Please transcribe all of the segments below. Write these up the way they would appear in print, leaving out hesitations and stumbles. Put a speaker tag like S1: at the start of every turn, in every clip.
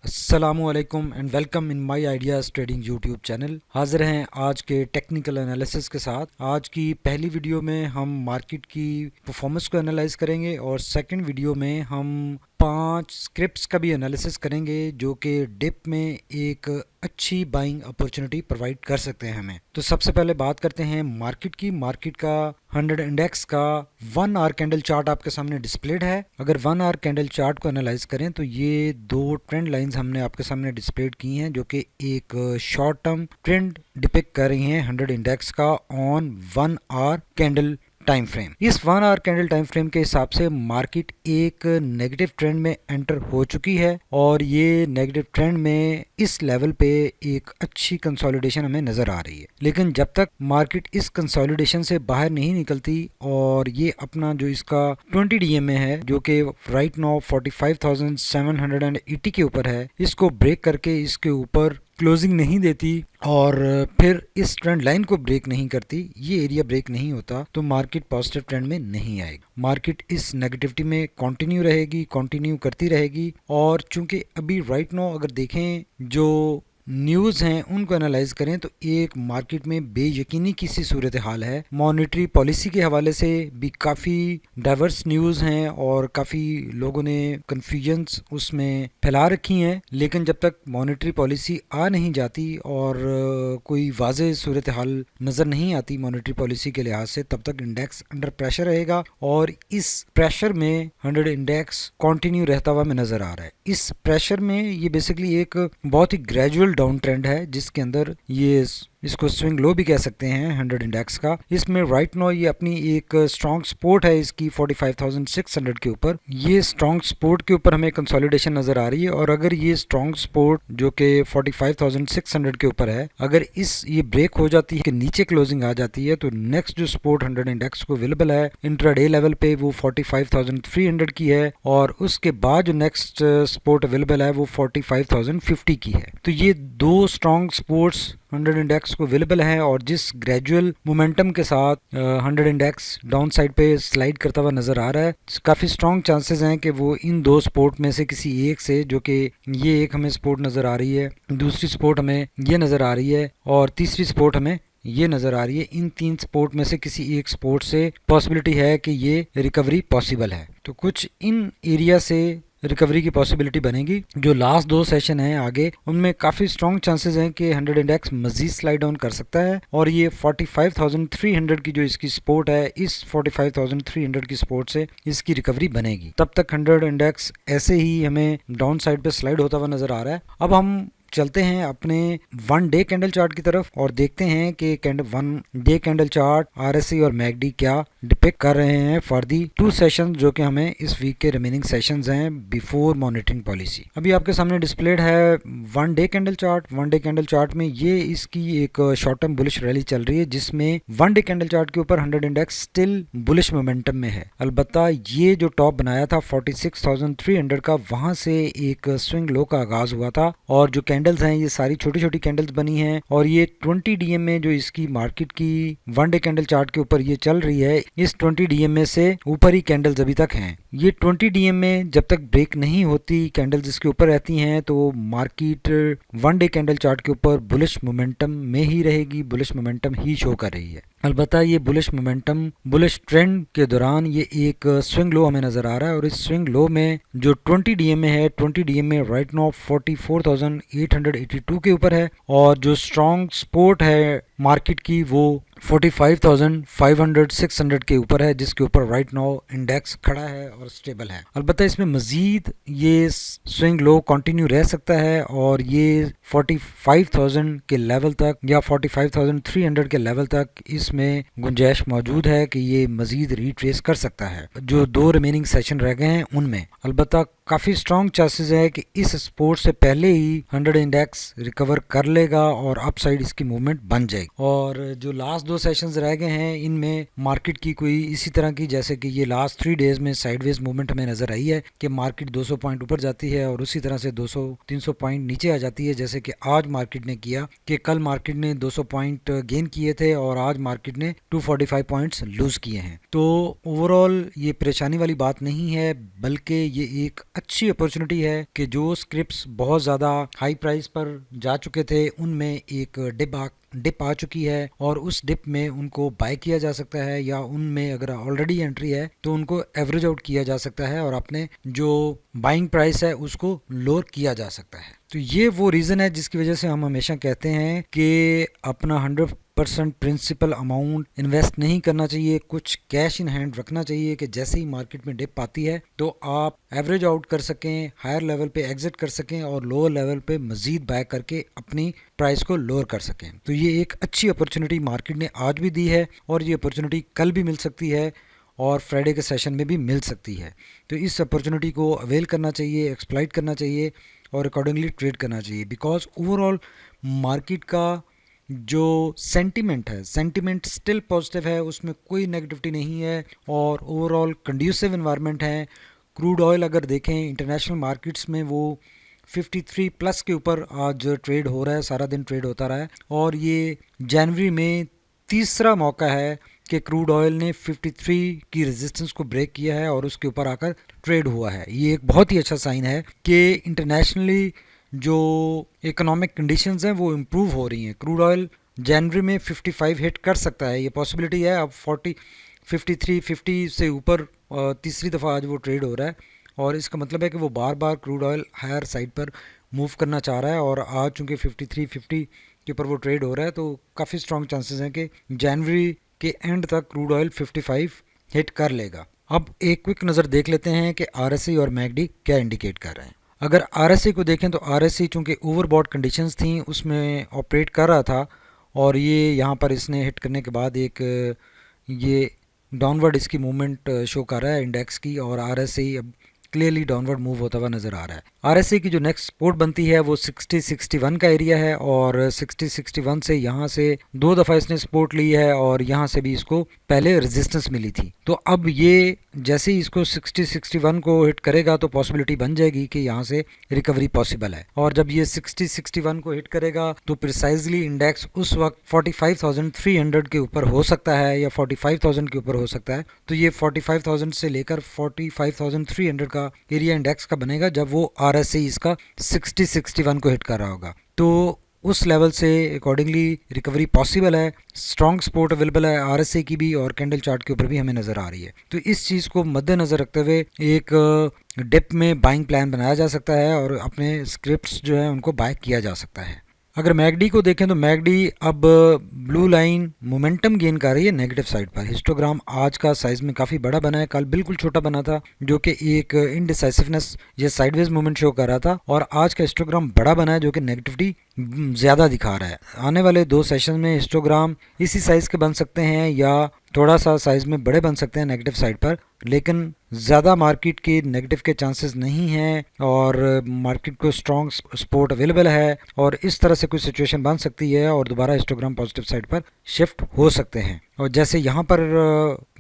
S1: अस्सलामुअलैकुम and welcome in my ideas trading YouTube channel. हाजिर हैं आज के टेक्निकल एनालिसिस के साथ। आज की पहली वीडियो में हम मार्केट की परफॉर्मेंस को एनालाइज करेंगे और सेकंड वीडियो में हम 5 स्क्रिप्ट्स का भी एनालिसिस करेंगे जो कि डिप में एक अच्छी बाइंग अपॉर्चुनिटी प्रोवाइड कर सकते हैं हमें। तो सबसे पहले बात करते हैं मार्केट की। मार्केट का 100 इंडेक्स का 1 आवर कैंडल चार्ट आपके सामने डिस्प्लेड है। अगर 1 आवर कैंडल चार्ट को एनालाइज करें तो ये दो ट्रेंड लाइंस हमने आपके सामने डिस्प्लेड की हैं जो कि एक शॉर्ट टर्म ट्रेंड डिपिक्ट कर रही हैं 100 इंडेक्स का on 1 our candle time frame. इस 1 आवर कैंडल टाइम फ्रेम के हिसाब से मार्केट एक नेगेटिव ट्रेंड में एंटर हो चुकी है और ये नेगेटिव ट्रेंड में इस लेवल पे एक अच्छी कंसोलिडेशन हमें नजर आ रही है। लेकिन जब तक मार्केट इस कंसोलिडेशन से बाहर नहीं निकलती और ये अपना जो इसका 20 डीएमए है जो कि राइट नाउ 45,780 के ऊपर है, इसको ब्रेक करके इसके ऊपर क्लोजिंग नहीं देती और फिर इस ट्रेंड लाइन को ब्रेक नहीं करती, ये एरिया ब्रेक नहीं होता, तो मार्केट पॉजिटिव ट्रेंड में नहीं आएगी। मार्केट इस नेगेटिविटी में कंटिन्यू रहेगी, कंटिन्यू करती रहेगी। और चूंकि अभी राइट नाउ अगर देखें जो न्यूज़ हैं उनको एनालाइज करें तो एक मार्केट में बेयकीनी की सी सूरत हाल है। मॉनेटरी पॉलिसी के हवाले से भी काफ़ी डाइवर्स न्यूज़ हैं और काफ़ी लोगों ने कन्फ्यूजन्स उसमें फैला रखी हैं। लेकिन जब तक मॉनेटरी पॉलिसी आ नहीं जाती और कोई वाज़ेह सूरत हाल नज़र नहीं आती मॉनेटरी पॉलिसी के लिहाज से, तब तक इंडेक्स अंडर प्रेशर रहेगा और इस प्रेशर में 100 इंडेक्स कंटिन्यू रहता हुआ में नज़र आ रहा है। इस प्रेशर में ये बेसिकली एक बहुत ही ग्रेजुअल डाउन ट्रेंड है जिसके अंदर ये इसको स्विंग लो भी कह सकते हैं 100 इंडेक्स का। इसमें राइट नो ये अपनी एक स्ट्रॉन्ग सपोर्ट है इसकी 45,600 के ऊपर। ये स्ट्रॉन्ग सपोर्ट के ऊपर हमें कंसोलिडेशन नजर आ रही है और अगर ये स्ट्रॉन्ग सपोर्ट जो कि 45,600 के ऊपर है, अगर ये ब्रेक हो जाती है कि नीचे क्लोजिंग आ जाती है, तो नेक्स्ट जो सपोर्ट 100 इंडेक्स को अवेलेबल है इंट्राडे लेवल पे वो 45,300 की है और उसके बाद जो नेक्स्ट सपोर्ट अवेलेबल है वो 45,050 की है। तो ये दो स्ट्रॉन्ग सपोर्ट्स 100 इंडेक्स को अवेलेबल है और जिस ग्रेजुअल मोमेंटम के साथ 100 इंडेक्स डाउन साइड पे स्लाइड करता हुआ नजर आ रहा है, काफी स्ट्रॉन्ग चांसेस हैं कि वो इन दो सपोर्ट में से किसी एक से, जो कि ये एक हमें सपोर्ट नजर आ रही है, दूसरी सपोर्ट हमें ये नजर आ रही है और तीसरी सपोर्ट हमें ये नजर आ रही है, इन तीन सपोर्ट में से किसी एक सपोर्ट से पॉसिबिलिटी है कि ये रिकवरी पॉसिबल है। तो कुछ इन एरिया से रिकवरी की पॉसिबिलिटी बनेगी। जो लास्ट दो सेशन हैं आगे, उनमें काफ़ी स्ट्रॉन्ग चांसेस हैं कि 100 इंडेक्स मजीद स्लाइड डाउन कर सकता है और ये 45,300 की जो इसकी सपोर्ट है, इस 45,300 की सपोर्ट से इसकी रिकवरी बनेगी। तब तक 100 इंडेक्स ऐसे ही हमें डाउन साइड पे स्लाइड होता हुआ नजर आ रहा है। अब हम चलते हैं अपने 1 डे कैंडल चार्ट की तरफ और देखते हैं कि 1 डे कैंडल चार्ट, आरएसआई और मैकडी क्या डिपिक्ट कर रहे हैं फॉर दी 2 सेशन जो कि हमें इस वीक के रिमेनिंग सेशंस हैं बिफोर मॉनिटरिंग पॉलिसी। अभी आपके सामने डिस्प्लेड है 1 day candle chart. 1 day candle chart में ये इसकी एक शॉर्ट टर्म बुलिश रैली चल रही है जिसमें 1 डे कैंडल चार्ट के ऊपर 100 इंडेक्स स्टिल बुलिश मोमेंटम में है। अलबत्ता ये जो टॉप बनाया था 46,300 का, वहां से एक स्विंग लो का आगाज हुआ था और जो कैंडल्स हैं ये सारी छोटी छोटी कैंडल्स बनी हैं और ये 20 डीएम में जो इसकी मार्केट की 1 डे कैंडल चार्ट के ऊपर ये चल रही है, इस 20 डीएम में से ऊपर ही कैंडल्स अभी तक हैं। ये 20 डीएम में जब तक ब्रेक नहीं होती, कैंडल्स इसके ऊपर रहती हैं, तो मार्केट 1 डे कैंडल चार्ट के ऊपर बुलिश मोमेंटम में ही रहेगी, बुलिश मोमेंटम ही शो कर रही है। अलबत्ता ये बुलिश मोमेंटम, बुलिश ट्रेंड के दौरान ये एक स्विंग लो हमें नजर आ रहा है और इस स्विंग लो में जो 20 डीएम में है, 20 डीएम में राइट नाउ 44,882 के ऊपर है और जो स्ट्रॉन्ग सपोर्ट है मार्केट की वो 45,500 600 के ऊपर है, जिसके ऊपर राइट नाउ इंडेक्स खड़ा है और स्टेबल है। अलबत्ता इसमें मजीद ये स्विंग लो कंटिन्यू रह सकता है और ये 45,000 के लेवल तक या 45,300 के लेवल तक इसमें गुंजाइश मौजूद है कि ये मजीद रिट्रेस कर सकता है जो 2 रिमेनिंग सेशन रह गए हैं उनमें। अलबत्ता काफ़ी स्ट्रॉन्ग चांसेस है कि इस सपोर्ट से पहले ही 100 इंडेक्स रिकवर कर लेगा और अपसाइड इसकी मूवमेंट बन जाएगी। और जो लास्ट 2 सेशंस रह गए हैं इनमें मार्केट की कोई इसी तरह की, जैसे कि ये लास्ट 3 डेज में साइडवेज मूवमेंट हमें नजर आई है कि मार्केट 200 पॉइंट ऊपर जाती है और उसी तरह से 200-300 पॉइंट नीचे आ जाती है, जैसे कि आज मार्केट ने किया कि कल मार्केट ने 200 पॉइंट गेन किए थे और आज मार्केट ने 245 पॉइंट्स लूज किए हैं। तो ओवरऑल ये परेशानी वाली बात नहीं है, बल्कि ये एक अच्छी अपॉर्चुनिटी है कि जो स्क्रिप्ट्स बहुत ज़्यादा हाई प्राइस पर जा चुके थे उनमें एक डिप आ चुकी है और उस डिप में उनको बाय किया जा सकता है, या उनमें अगर ऑलरेडी एंट्री है तो उनको एवरेज आउट किया जा सकता है और अपने जो बाइंग प्राइस है उसको लोअर किया जा सकता है। तो ये वो रीज़न है जिसकी वजह से हम हमेशा कहते हैं कि अपना 100% प्रिंसिपल अमाउंट इन्वेस्ट नहीं करना चाहिए, कुछ कैश इन हैंड रखना चाहिए कि जैसे ही मार्केट में डिप आती है तो आप एवरेज आउट कर सकें, हायर लेवल पे एग्जिट कर सकें और लोअर लेवल पे मजीद बाय करके अपनी प्राइस को लोअर कर सकें। तो ये एक अच्छी अपॉर्चुनिटी मार्केट ने आज भी दी है और ये अपॉर्चुनिटी कल भी मिल सकती है और फ्राइडे के सेशन में भी मिल सकती है। तो इस अपॉर्चुनिटी को अवेल करना चाहिए, एक्सप्लॉइट करना चाहिए और अकॉर्डिंगली ट्रेड करना चाहिए, बिकॉज ओवरऑल मार्केट का जो सेंटिमेंट स्टिल पॉजिटिव है, उसमें कोई नेगेटिविटी नहीं है और ओवरऑल कंड्यूसिव एनवायरनमेंट है। क्रूड ऑयल अगर देखें इंटरनेशनल मार्केट्स में वो 53 प्लस के ऊपर आज ट्रेड हो रहा है, सारा दिन ट्रेड होता रहा है और ये जनवरी में तीसरा मौका है कि क्रूड ऑयल ने 53 की रेजिस्टेंस को ब्रेक किया है और उसके ऊपर आकर ट्रेड हुआ है। ये एक बहुत ही अच्छा साइन है कि इंटरनेशनली जो इकोनॉमिक कंडीशंस हैं वो इम्प्रूव हो रही हैं। क्रूड ऑयल जनवरी में 55 हिट कर सकता है, ये पॉसिबिलिटी है। अब 50 से ऊपर तीसरी दफ़ा आज वो ट्रेड हो रहा है और इसका मतलब है कि वो बार बार क्रूड ऑयल हायर साइड पर मूव करना चाह रहा है और आज चूँकि 53-50 के ऊपर वो ट्रेड हो रहा है तो काफ़ी स्ट्रॉन्ग चांसेस हैं कि जनवरी के एंड तक क्रूड ऑयल 55 हिट कर लेगा। अब एक क्विक नज़र देख लेते हैं कि आरएसआई और मैकडी क्या इंडिकेट कर रहे हैं। अगर आरएसआई को देखें तो आरएसआई चूँकि ओवरबॉट कंडीशंस थी उसमें ऑपरेट कर रहा था और ये यहाँ पर इसने हिट करने के बाद एक ये डाउनवर्ड इसकी मूवमेंट शो कर रहा है इंडेक्स की और आरएसआई अब क्लियरली डाउनवर्ड मूव होता हुआ नज़र आ रहा है। आरएसआई की जो नेक्स्ट सपोर्ट बनती है वो 60-61 का एरिया है और 60-61 से यहाँ से 2 दफ़ा इसने सपोर्ट ली है और यहाँ से भी इसको पहले रेजिस्टेंस मिली थी। तो अब ये जैसे ही इसको 60-61 को हिट करेगा तो पॉसिबिलिटी बन जाएगी कि यहाँ से रिकवरी पॉसिबल है और जब ये 60-61 को हिट करेगा तो प्रिसाइजली इंडेक्स उस वक्त 45,300 के ऊपर हो सकता है या 45,000 के ऊपर हो सकता है। तो ये 45,000 से लेकर 45,300 का एरिया इंडेक्स का बनेगा जब वो आरएसआई इसका 60-61 को हिट कर रहा होगा। तो उस लेवल से अकॉर्डिंगली रिकवरी पॉसिबल है, स्ट्रॉन्ग सपोर्ट अवेलेबल है आरएसआई की भी और कैंडल चार्ट के ऊपर भी हमें नज़र आ रही है। तो इस चीज़ को मद्देनज़र रखते हुए एक डिप में बाइंग प्लान बनाया जा सकता है और अपने स्क्रिप्ट्स जो है उनको बाय किया जा सकता है। अगर मैकडी को देखें तो मैकडी अब ब्लू लाइन मोमेंटम गेन कर रही है नेगेटिव साइड पर। हिस्टोग्राम आज का साइज में काफ़ी बड़ा बना है, कल बिल्कुल छोटा बना था जो कि एक इनडिसाइसिवनेस या साइडवेज मूवमेंट शो कर रहा था और आज का हिस्टोग्राम बड़ा बना है जो कि नेगेटिविटी ज़्यादा दिखा रहा है। आने वाले 2 सेशन में हिस्टोग्राम इसी साइज़ के बन सकते हैं या थोड़ा सा साइज़ में बड़े बन सकते हैं नेगेटिव साइड पर, लेकिन ज़्यादा मार्केट के नेगेटिव के चांसेस नहीं हैं और मार्केट को स्ट्रॉन्ग सपोर्ट अवेलेबल है और इस तरह से कोई सिचुएशन बन सकती है और दोबारा हिस्टोग्राम पॉजिटिव साइड पर शिफ्ट हो सकते हैं। और जैसे यहाँ पर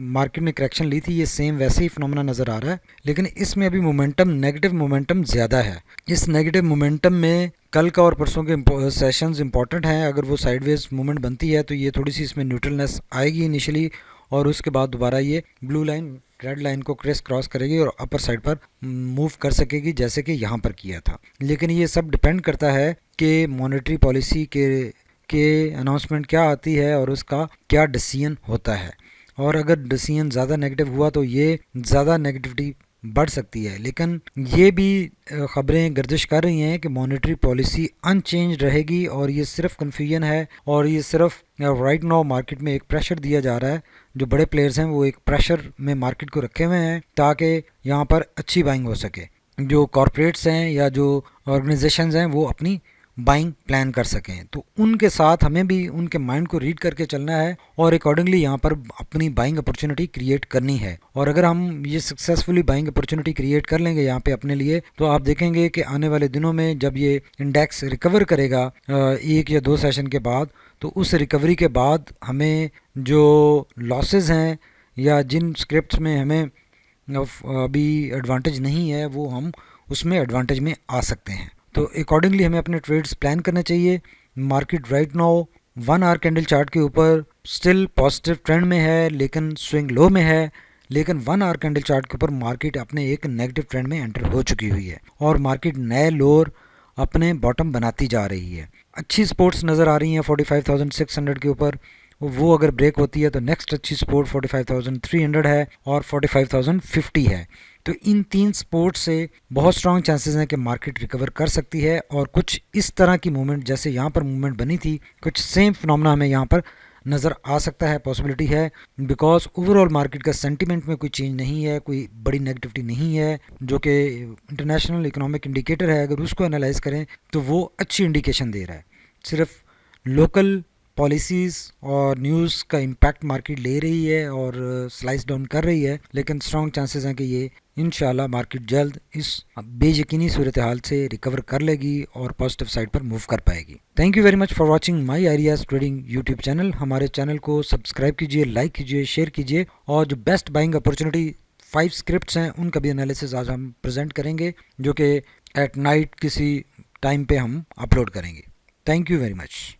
S1: मार्केट ने करेक्शन ली थी ये सेम वैसे ही फिनोमेना नज़र आ रहा है, लेकिन इसमें अभी मोमेंटम नेगेटिव मोमेंटम ज़्यादा है। इस नेगेटिव मोमेंटम में कल का और परसों के सेशंस इंपॉर्टेंट हैं। अगर वो साइडवेज मूवमेंट बनती है तो ये थोड़ी सी इसमें न्यूट्रलनेस आएगी इनिशियली और उसके बाद दोबारा ये ब्लू लाइन रेड लाइन को क्रॉस करेगी और अपर साइड पर मूव कर सकेगी जैसे कि यहाँ पर किया था। लेकिन ये सब डिपेंड करता है कि मॉनेटरी पॉलिसी के अनाउंसमेंट क्या आती है और उसका क्या डिसीजन होता है और अगर डिसीजन ज़्यादा नेगेटिव हुआ तो ये ज़्यादा नेगेटिविटी बढ़ सकती है। लेकिन ये भी ख़बरें गर्दिश कर रही हैं कि मॉनेटरी पॉलिसी अनचेंज रहेगी और ये सिर्फ कन्फ्यूजन है और ये सिर्फ राइट नाउ मार्केट में एक प्रेशर दिया जा रहा है। जो बड़े प्लेयर्स हैं वो एक प्रेशर में मार्केट को रखे हुए हैं ताकि यहाँ पर अच्छी बाइंग हो सके। जो कॉरपोरेट्स हैं या जो ऑर्गेनाइजेशंस हैं वो अपनी बाइंग प्लान कर सकें, तो उनके साथ हमें भी उनके माइंड को रीड करके चलना है और अकॉर्डिंगली यहाँ पर अपनी बाइंग अपॉर्चुनिटी क्रिएट करनी है। और अगर हम ये सक्सेसफुली बाइंग अपॉर्चुनिटी क्रिएट कर लेंगे यहाँ पे अपने लिए तो आप देखेंगे कि आने वाले दिनों में जब ये इंडेक्स रिकवर करेगा 1 या 2 सेशन के बाद, तो उस रिकवरी के बाद हमें जो लॉसेस हैं या जिन स्क्रिप्ट्स में हमें अभी एडवांटेज नहीं है वो हम उसमें एडवांटेज में आ सकते हैं। तो अकॉर्डिंगली हमें अपने ट्रेड्स प्लान करने चाहिए। Market right now 1 our candle chart के ऊपर स्टिल पॉजिटिव ट्रेंड में है लेकिन स्विंग लो में है, लेकिन 1 आवर कैंडल चार्ट के ऊपर मार्केट अपने एक नेगेटिव ट्रेंड में एंटर हो चुकी हुई है और मार्केट नए लोअर अपने बॉटम बनाती जा रही है। अच्छी सपोर्ट्स नज़र आ रही हैं 45,600 के ऊपर, वो अगर ब्रेक होती है तो नेक्स्ट अच्छी सपोर्ट 45,300 है और 45,050 है। तो इन 3 सपोर्ट से बहुत स्ट्रॉन्ग चांसेस हैं कि मार्केट रिकवर कर सकती है और कुछ इस तरह की मूवमेंट जैसे यहाँ पर मूवमेंट बनी थी, कुछ सेम फिनोमेना हमें यहाँ पर नज़र आ सकता है, पॉसिबिलिटी है। बिकॉज ओवरऑल मार्केट का सेंटीमेंट में कोई चेंज नहीं है, कोई बड़ी नेगेटिविटी नहीं है, जो कि इंटरनेशनल इकोनॉमिक इंडिकेटर है, अगर उसको एनालाइज करें तो वो अच्छी इंडिकेशन दे रहा है। सिर्फ लोकल पॉलिसीज़ और न्यूज़ का इम्पैक्ट मार्केट ले रही है और स्लाइस डाउन कर रही है, लेकिन स्ट्रॉन्ग चांसेस हैं कि ये इंशाल्लाह मार्केट जल्द इस बेयकीनी सूरत हाल से रिकवर कर लेगी और पॉजिटिव साइड पर मूव कर पाएगी। Thank you very much for watching my ideas trading YouTube channel. हमारे चैनल को सब्सक्राइब कीजिए, लाइक कीजिए, शेयर कीजिए और जो बेस्ट बाइंग अपॉर्चुनिटी 5 स्क्रिप्ट्स हैं उनका भी एनालिसिस आज हम प्रेजेंट करेंगे, जो कि एट नाइट किसी टाइम पे हम अपलोड करेंगे। Thank you very much.